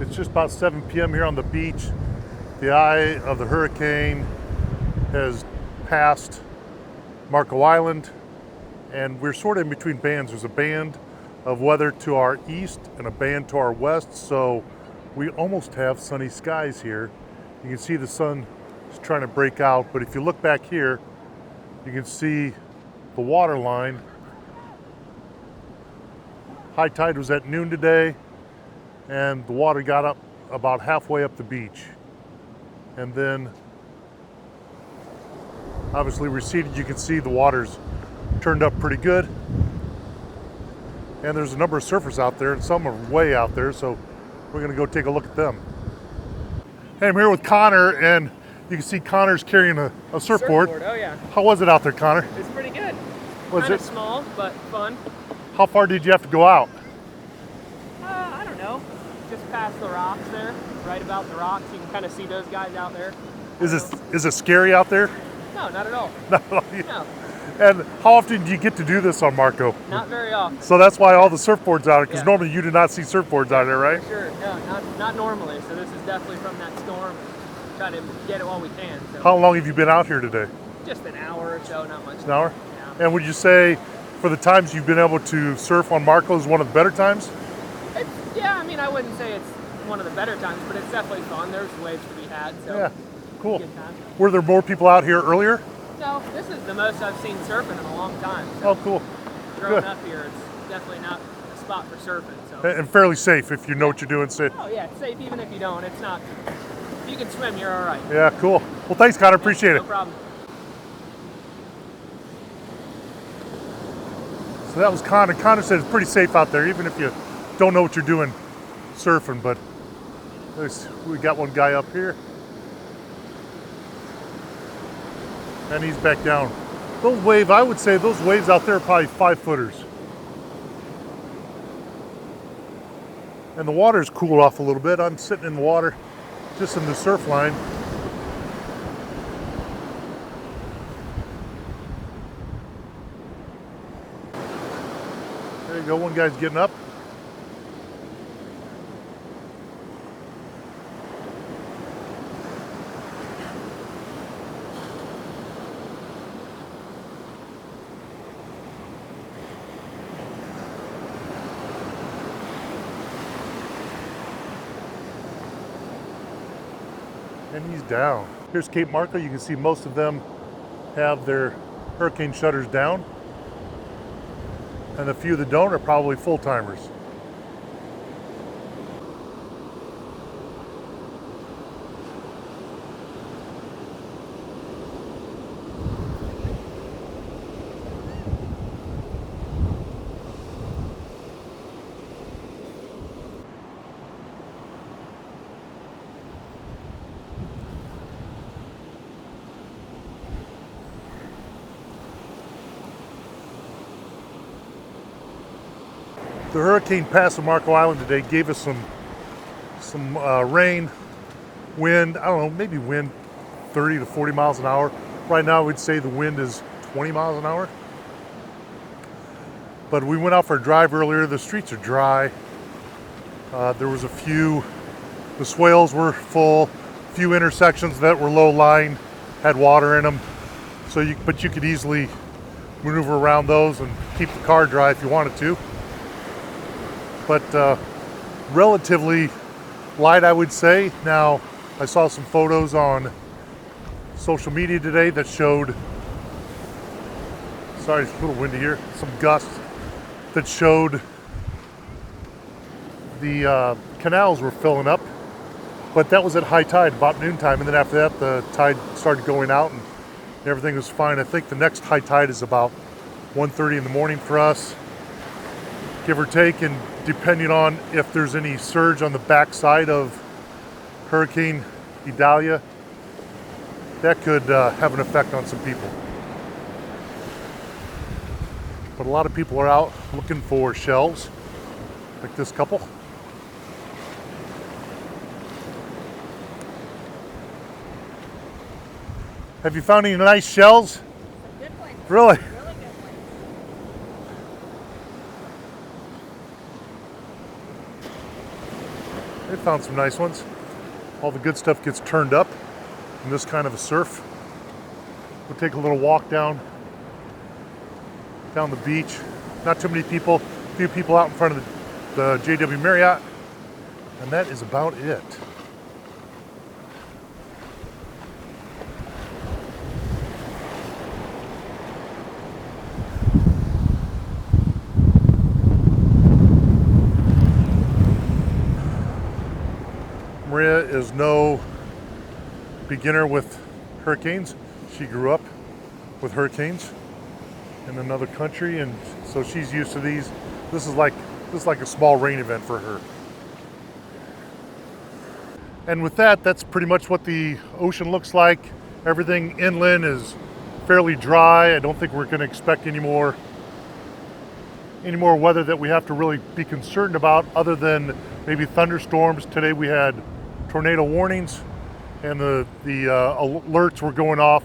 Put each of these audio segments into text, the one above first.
It's just about 7 p.m. here on the beach. The eye of the hurricane has passed Marco Island, and we're sort of in between bands. There's a band of weather to our east and a band to our west, so we almost have sunny skies here. You can see the sun is trying to break out, but if you look back here, you can see the water line. High tide was at noon today, and the water got up about halfway up the beach. And then obviously receded. You can see the water's turned up pretty good. And there's a number of surfers out there, and some are way out there, so we're gonna go take a look at them. Hey, I'm here with Connor, and you can see Connor's carrying a surfboard. Oh yeah. How was it out there, Connor? It's pretty good. Was Kind it of small, but fun. How far did you have to go out? I don't know. Just past the rocks there, right about the rocks. You can kind of see those guys out there. Is it scary out there? No, not at all. No, And how often do you get to do this on Marco? not very often. So that's why all the surfboards out there, because Yeah. normally you do not see surfboards out there, right? Sure. No, not normally. So this is definitely from that storm. Try to get it while we can. So How long have you been out here today? just an hour or so, not much. An hour? Yeah. And would you say for the times you've been able to surf on Marco is one of the better times? Yeah, I mean, I wouldn't say it's one of the better times, but it's definitely fun. There's waves to be had. So Yeah, cool. good time. Were there more people out here earlier? No, this is the most I've seen surfing in a long time. So Oh, cool. growing good. up here, it's definitely not a spot for surfing. So. And fairly safe if you know what you're doing. Safe. Oh yeah, it's safe even if you don't. It's not. If you can swim, you're all right. Yeah, cool. Well, thanks, Connor. Appreciate No it. problem. So that was Connor. Connor said it's pretty safe out there, even if you don't know what you're doing surfing. But we got one guy up here, and he's back down. I would say those waves out there are probably 5-footers. And the water's cooled off a little bit. I'm sitting in the water, just in the surf line. There you go, one guy's getting up. And he's down. Here's Cape Marco. You can see most of them have their hurricane shutters down. And the few that don't are probably full-timers. The hurricane passed Marco Island today, gave us some rain, wind, I don't know, maybe wind 30 to 40 miles an hour. Right now we'd say the wind is 20 miles an hour. But we went out for a drive earlier. The streets are dry. There was the swales were full, a few intersections that were low lying had water in them. But you could easily maneuver around those and keep the car dry if you wanted to. But relatively light, I would say. Now, I saw some photos on social media today that showed, sorry, it's a little windy here, some gusts that showed the canals were filling up. But that was at high tide, about noontime, and then after that, the tide started going out and everything was fine. I think the next high tide is about 1:30 in the morning for us, give or take, and depending on if there's any surge on the backside of Hurricane Idalia, that could have an effect on some people. But a lot of people are out looking for shells, like this couple. Have you found any nice shells? Good one. Really? Really good one. They found some nice ones. All the good stuff gets turned up in this kind of a surf. We'll take a little walk down the beach. Not too many people, a few people out in front of the JW Marriott, and that is about it. Maria is no beginner with hurricanes. She grew up with hurricanes in another country, and so she's used to these. This is like a small rain event for her. And with that, that's pretty much what the ocean looks like. Everything inland is fairly dry. I don't think we're going to expect any more weather that we have to really be concerned about, other than maybe thunderstorms. Today we had tornado warnings, and the alerts were going off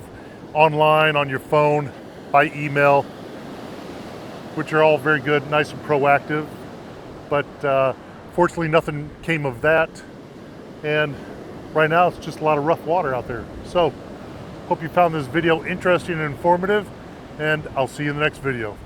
online on your phone, by email, which are all very good, nice and proactive. But fortunately nothing came of that, and right now it's just a lot of rough water out there. So hope you found this video interesting and informative, and I'll see you in the next video.